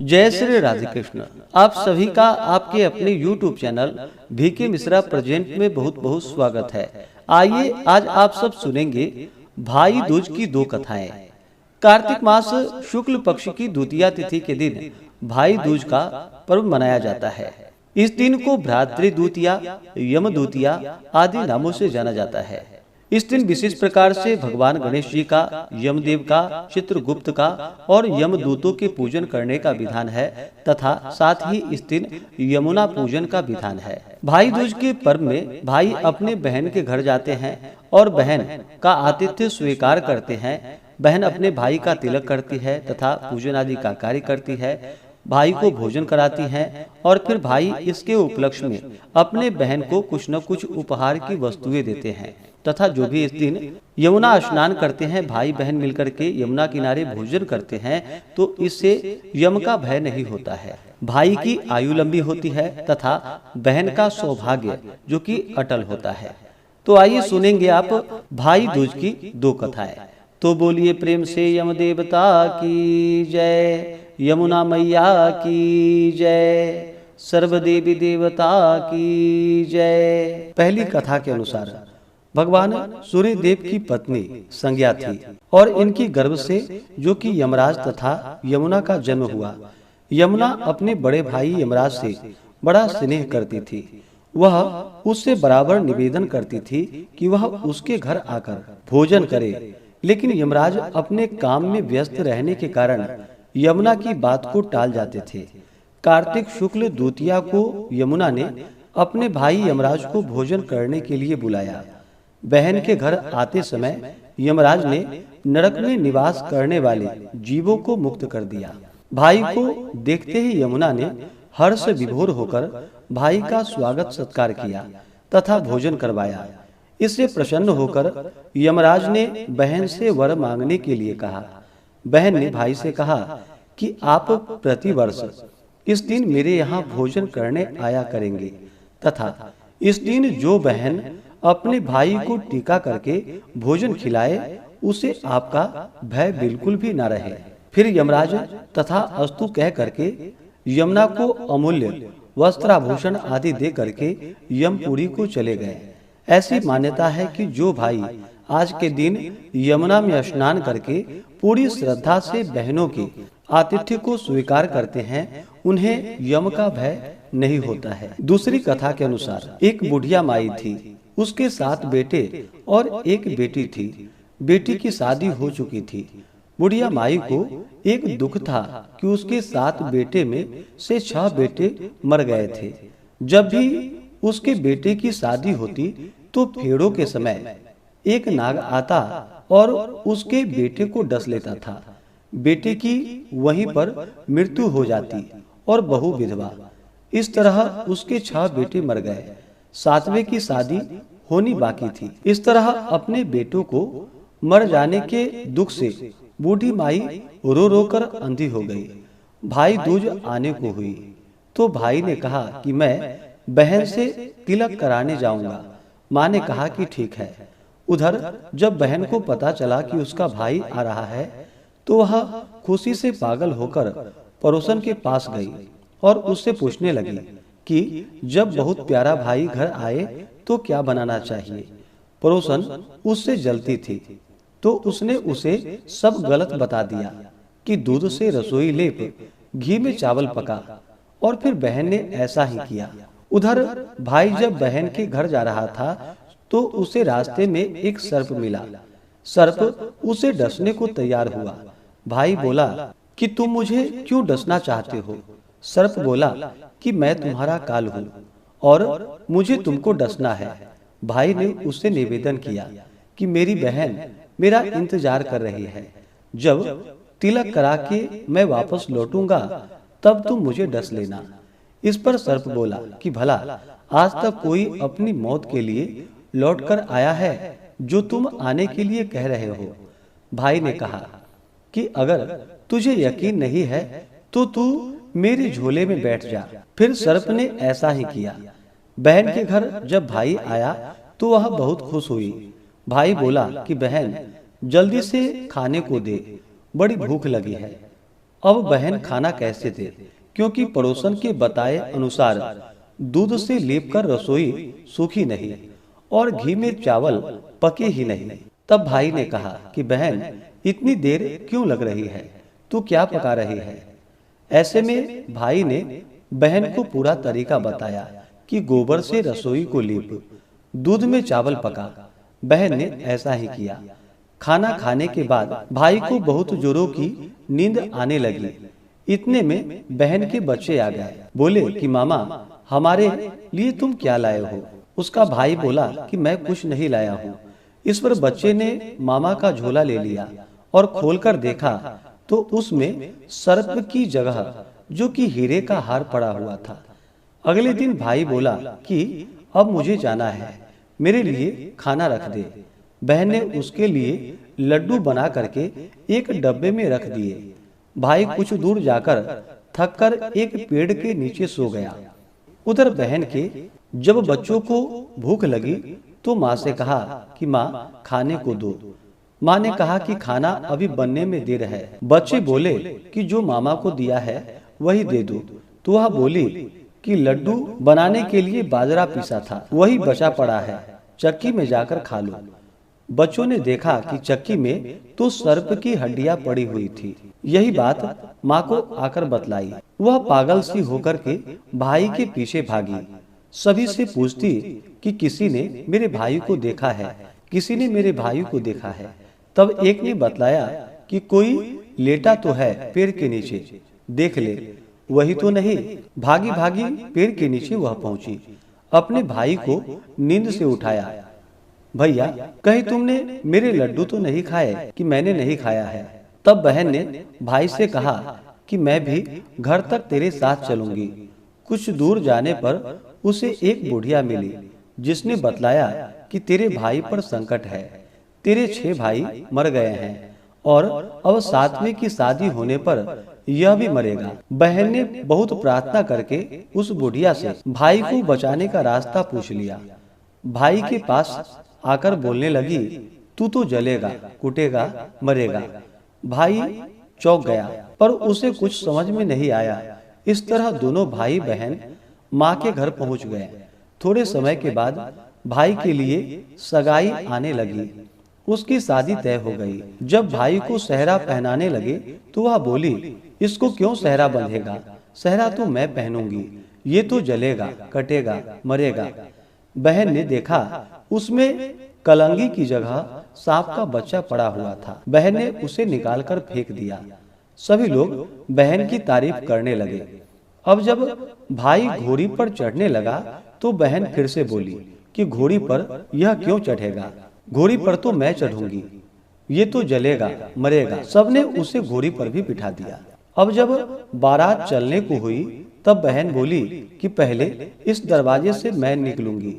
जय श्री राधे कृष्ण। आप सभी का आपके अपने YouTube channel VK Mishra present में बहुत बहुत स्वागत है। आइए आज आप सब सुनेंगे भाई दूज की दो कथाएं। कार्तिक मास शुक्ल पक्ष की द्वितीया तिथि के दिन भाई दूज का पर्व मनाया जाता है। इस दिन को भ्रातृ द्वितीया, यम द्वितीया आदि नामों से जाना जाता है। इस दिन विशेष प्रकार से भगवान गणेश जी का, यमदेव का, चित्रगुप्त का और यमदूतों के पूजन करने का विधान है तथा साथ ही इस दिन यमुना पूजन का विधान है। भाई दूज के पर्व में भाई अपने बहन के घर जाते हैं और बहन का आतिथ्य स्वीकार करते हैं। बहन अपने भाई का तिलक करती है तथा पूजन आदि का कार्य करती है। भाई को भोजन कराती हैं और फिर भाई इसके उपलक्ष्य में अपने बहन को कुछ न कुछ उपहार की वस्तुएं देते हैं तथा जो भी इस दिन यमुना स्नान करते हैं, भाई बहन मिलकर के यमुना किनारे भोजन करते हैं तो इससे यम का भय नहीं होता है। भाई की आयु लंबी होती है तथा बहन का सौभाग्य जो कि अटल होता है। तो आइए सुनेंगे आप भाई दूज की दो कथाएं। तो बोलिए प्रेम से यम देवता की जय, यमुना मैया की जय, सर्वदेवी देवता की जय। पहली कथा के अनुसार भगवान सूर्य देव की पत्नी संज्ञा थी और इनकी गर्भ से जो कि यमराज तथा यमुना का जन्म हुआ। यमुना अपने बड़े भाई यमराज से बड़ा स्नेह करती थी। वह उससे बराबर निवेदन करती थी कि वह उसके घर आकर भोजन करे, लेकिन यमराज अपने काम में व्यस्त रहने के कारण यमुना की बात को टाल जाते थे। कार्तिक शुक्ल द्वितीया को यमुना ने अपने भाई यमराज को भोजन करने के लिए बुलाया। बहन के घर आते समय यमराज ने नरक में निवास करने वाले जीवों को मुक्त कर दिया। भाई को देखते ही यमुना ने हर्ष विभोर होकर भाई का स्वागत सत्कार किया तथा भोजन करवाया। इससे प्रसन्न होकर यमराज ने बहन से वर मांगने के लिए कहा। बहन ने भाई से कहा कि आप प्रतिवर्ष इस दिन मेरे यहाँ भोजन करने आया करेंगे तथा इस दिन जो बहन अपने भाई को टीका करके भोजन खिलाए उसे आपका भय बिल्कुल भी न रहे। फिर यमराज तथा अस्तु कह करके यमुना को अमूल्य वस्त्राभूषण आदि दे करके यमपुरी को चले गए। ऐसी मान्यता है कि जो भाई आज के दिन यमुना में स्नान करके पूरी श्रद्धा से बहनों के आतिथ्य को स्वीकार करते हैं, उन्हें यम का भय नहीं होता है। दूसरी कथा के अनुसार एक बुढ़िया माई थी, उसके 7 बेटे और एक बेटी थी। बेटी की शादी हो चुकी थी। बुढ़िया माई को एक दुख था कि उसके 7 बेटे में से 6 बेटे मर गए थे। जब भी उसके बेटे की शादी होती तो फेरों के समय एक नाग आता और उसके बेटे को डस लेता था। बेटे की वहीं पर मृत्यु हो जाती और बहू विधवा। इस तरह उसके 6 बेटे मर गए। 7वें की शादी होनी बाकी थी। इस तरह अपने बेटों को मर जाने के दुख से बूढ़ी माई रो रो कर अंधी हो गई। भाई दूज आने को हुई तो भाई ने कहा कि मैं बहन से तिलक कराने जाऊंगा। माँ ने कहा कि ठीक है। उधर जब बहन को पता चला कि उसका भाई आ रहा है तो वह खुशी से पागल होकर पड़ोसन के पास गई और उससे पूछने लगी कि जब बहुत प्यारा भाई घर आए तो क्या बनाना चाहिए। पड़ोसन उससे जलती थी तो उसने उसे सब गलत बता दिया कि दूध से रसोई लेप, घी में चावल पका, और फिर बहन ने ऐसा ही किया। उधर भाई जब बहन के घर जा रहा था तो उसे रास्ते में एक सर्प मिला। सर्प उसे डसने को तैयार हुआ। भाई बोला कि तुम मुझे क्यों डसना चाहते हो। सर्प बोला कि मैं तुम्हारा काल हूँ और मुझे तुमको डसना है। भाई ने उससे निवेदन किया कि मेरी बहन मेरा इंतजार कर रही है। जब तिलक करा के मैं वापस लौटूंगा तब तुम मुझे डस लेना। इस पर सर्प बोला कि भला आज तक कोई अपनी मौत के लिए लौट कर आया है जो तुम आने के लिए कह रहे हो। भाई ने कहा कि अगर तुझे यकीन नहीं है तो तू मेरे झोले में बैठ जा। फिर सर्प ने ऐसा ही किया। बहन के घर जब भाई आया तो वह बहुत खुश हुई। भाई बोला कि बहन जल्दी से खाने को दे, बड़ी भूख लगी है। अब बहन खाना कैसे दे, क्योंकि पड़ोसन के बताए अनुसार दूध से लेपकर रसोई सूखी नहीं और घी में चावल पके ही नहीं। तब भाई ने कहा कि बहन, इतनी देर क्यों लग रही है, तू क्या पका रही है? ऐसे में भाई ने बहन को पूरा तरीका बताया कि गोबर से रसोई को लीप, दूध में चावल पका। बहन ने ऐसा ही किया। खाना खाने के बाद भाई को बहुत जोरों की नींद आने लगी। इतने में बहन के बच्चे आ गए। बोले कि मामा, हमारे लिए तुम क्या लाए हो? उसका भाई बोला कि मैं कुछ नहीं लाया हूँ। इस पर बच्चे ने मामा का झोला ले लिया और खोलकर देखा तो उसमें सर्प की जगह जो कि हीरे का हार पड़ा हुआ था। अगले दिन भाई बोला कि अब मुझे जाना है, मेरे लिए खाना रख दे। बहन ने उसके लिए लड्डू बना करके एक डब्बे में रख दिए। भाई कुछ दूर जाकर थककर एक पेड़ के नीचे सो गया। उधर बहन के जब बच्चों को भूख लगी तो माँ से कहा कि माँ, खाने को दो। माँ ने कहा कि खाना अभी बनने में देर है। बच्चे बोले कि जो मामा को दिया है वही दे दो। तो वह बोली कि लड्डू बनाने के लिए बाजरा पीसा था, वही बचा पड़ा है, चक्की में जाकर खा लो। बच्चों ने देखा कि चक्की में तो सर्प की हड्डियां पड़ी हुई थी। यही बात माँ को आकर बतलाई। वह पागल सी होकर के भाई के पीछे भागी। सभी से पूछती कि किसी ने मेरे भाई को देखा है, किसी ने मेरे भाई को देखा है। तब एक ने बतलाया कि कोई लेटा तो है पेड़ के नीचे, देख ले। वही तो नहीं। भागी भागी पेड़ के नीचे वह पहुंची, अपने भाई को नींद से उठाया। भैया, कहीं तुमने मेरे लड्डू तो नहीं खाए? कि मैंने नहीं खाया है। तब बहन ने भाई से कहा कि मैं भी घर तक तेरे साथ चलूंगी। कुछ दूर जाने पर उसे एक बुढ़िया मिली जिसने बतलाया कि तेरे भाई पर संकट है, तेरे 6 भाई मर गए हैं और अब 7वें की शादी होने पर यह भी मरेगा। बहन ने बहुत प्रार्थना करके उस बुढ़िया से भाई को बचाने का रास्ता पूछ लिया। भाई के पास आकर बोलने लगी, तू तो जलेगा, कुटेगा, मरेगा। भाई चौंक गया, पर उसे कुछ समझ में नहीं आया। इस तरह दोनों भाई बहन माँ के घर पहुँच गए। थोड़े समय के बाद भाई के लिए सगाई आने लगी। उसकी शादी तय हो गई। जब भाई को सेहरा पहनाने लगे तो वह बोली, इसको क्यों सेहरा बंधेगा? सेहरा तो मैं पहनूंगी, ये तो जलेगा, कटेगा, मरेगा। बहन ने देखा उसमें कलंगी की जगह सांप का बच्चा पड़ा हुआ था। बहन ने उसे निकालकर फेंक दिया। सभी लोग बहन की तारीफ करने लगे। अब जब भाई घोड़ी पर चढ़ने लगा तो बहन फिर से बोली कि घोड़ी पर यह क्यों चढ़ेगा? घोड़ी पर तो मैं चढ़ूंगी, ये तो जलेगा, मरेगा। सबने उसे घोड़ी पर भी बिठा दिया। अब जब बारात चलने को हुई तब बहन बोली कि पहले इस दरवाजे से मैं निकलूंगी,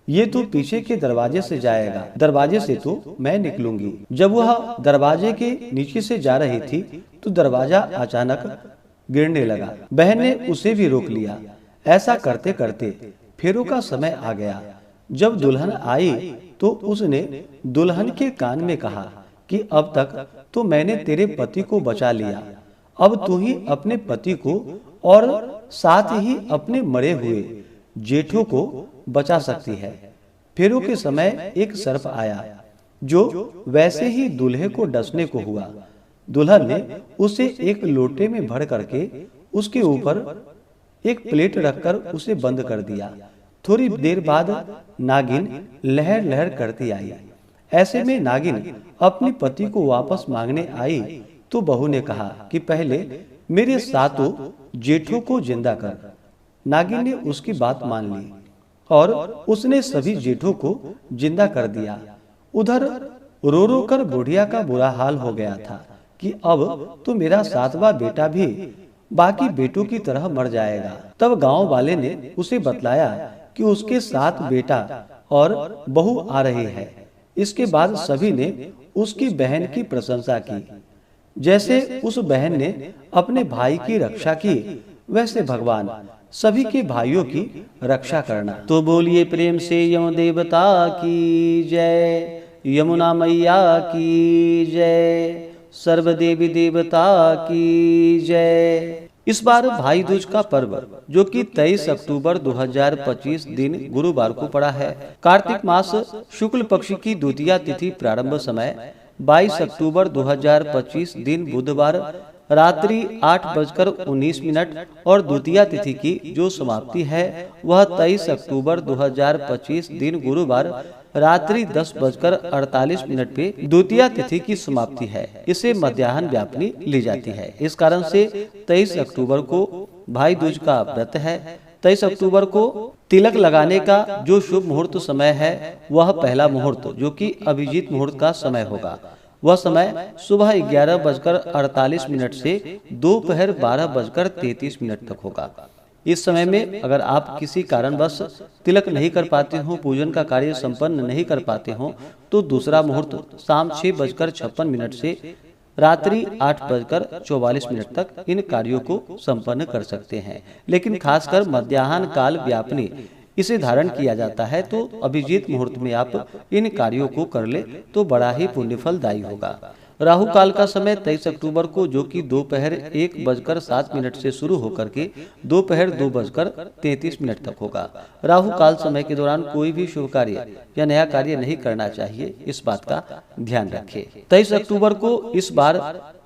ये तो पीछे के दरवाजे से जाएगा, दरवाजे से तो मैं निकलूंगी। जब वह दरवाजे के नीचे से जा रही थी तो दरवाजा अचानक गिरने लगा। बहन ने उसे भी रोक लिया। ऐसा करते करते फेरों का समय आ गया। जब दुल्हन आई तो उसने दुल्हन के कान में कहा कि अब तक तो मैंने तेरे पति को बचा लिया, अब तू ही अपने पति को और साथ ही अपने मरे हुए जेठों को बचा सकती है। फेरों के समय एक सर्प आया जो वैसे ही दूल्हे को डसने को हुआ। दुल्हन ने उसे एक लोटे में भर करके उसके ऊपर एक प्लेट रखकर उसे बंद कर दिया। थोड़ी देर बाद नागिन लहर लहर करती आई। ऐसे में नागिन अपने पति को वापस मांगने आई तो बहू ने कहा कि पहले मेरे सातों जेठों को जिंदा कर। नागिन ने उसकी बात मान ली और उसने सभी जेठों को जिंदा कर दिया। उधर रो रो कर बुढ़िया का बुरा हाल हो गया था कि अब तो मेरा 7वां बेटा भी बाकी बेटों की तरह मर जाएगा। तब गांव वाले ने उसे बतलाया कि उसके 7 बेटा और बहू आ रही है। इसके बाद सभी ने उसकी बहन की प्रशंसा की। जैसे उस बहन ने अपने भाई की रक्षा की, वैसे भगवान सभी के भाइयों की रक्षा करना। तो बोलिए प्रेम से यम देवता की जय, यमुना मैया की जय। सर्वदेवी देवता की जय। इस बार भाई दूज का पर्व जो कि 23 अक्टूबर 2025 दिन गुरुवार को पड़ा है। कार्तिक मास शुक्ल पक्ष की द्वितीया तिथि प्रारंभ समय 22 अक्टूबर 2025 दिन बुधवार रात्रि 8:19 और द्वितीया तिथि की जो समाप्ति है वह 23 अक्टूबर 2025 दिन गुरुवार रात्रि 10:48 पे द्वितीया तिथि की समाप्ति है। इसे मध्याह्न व्यापनी ली जाती है। इस कारण से 23 अक्टूबर को भाई दूज का व्रत है। 23 अक्टूबर को तिलक लगाने का जो शुभ मुहूर्त समय है वह पहला मुहूर्त जो कि अभिजीत मुहूर्त का समय होगा। वह समय सुबह 11:48 से दोपहर 12:33 तक होगा। इस समय में अगर आप किसी कारणवश तिलक नहीं कर पाते हो, पूजन का कार्य संपन्न नहीं कर पाते हो, तो दूसरा मुहूर्त शाम 6:56 से रात्रि 8:44 तक इन कार्यों को संपन्न कर सकते हैं। लेकिन खासकर मध्याह्न काल व्यापनी इसे धारण किया जाता है, तो अभिजीत मुहूर्त में आप इन कार्यों को कर ले तो बड़ा ही पुण्यफलदायी होगा। राहु काल का समय 23 अक्टूबर को जो कि दोपहर 1:07 से शुरू होकर के दोपहर 2:33 तक होगा। राहु काल समय के दौरान कोई भी शुभ कार्य या नया कार्य नहीं करना चाहिए, इस बात का ध्यान रखें। 23 अक्टूबर को इस बार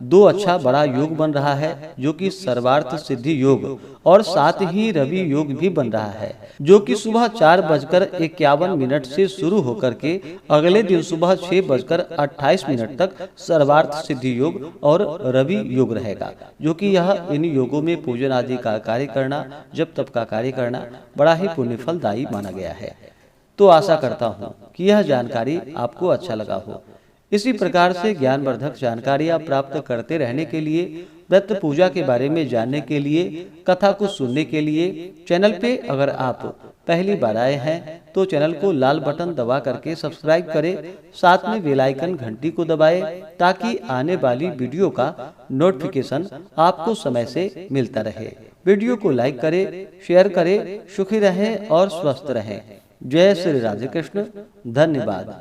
दो अच्छा बड़ा योग बन रहा है जो कि सर्वार्थ सिद्धि योग और साथ ही रवि योग भी बन रहा है, जो कि सुबह 4:51 से शुरू होकर के अगले दिन सुबह 6:28 तक सर्वार्थ सिद्धि योग और रवि योग रहेगा। जो कि यह इन योगों में पूजन आदि का कार्य करना, जप तप का कार्य करना बड़ा ही पुण्यफलदायी माना गया है। तो आशा करता हूँ कि यह जानकारी आपको अच्छा लगा हो। इसी प्रकार से ज्ञानवर्धक जानकारियाँ प्राप्त करते रहने के लिए, व्रत पूजा के बारे में जानने के लिए, कथा को सुनने के लिए चैनल पे अगर आप पहली बार आए हैं तो चैनल को लाल बटन दबा करके सब्सक्राइब करें, साथ में बेल आइकन घंटी को दबाएं ताकि आने वाली वीडियो का नोटिफिकेशन आपको समय से मिलता रहे। वीडियो को लाइक करें, शेयर करें। सुखी रहें और स्वस्थ रहें। जय श्री राधे कृष्ण। धन्यवाद।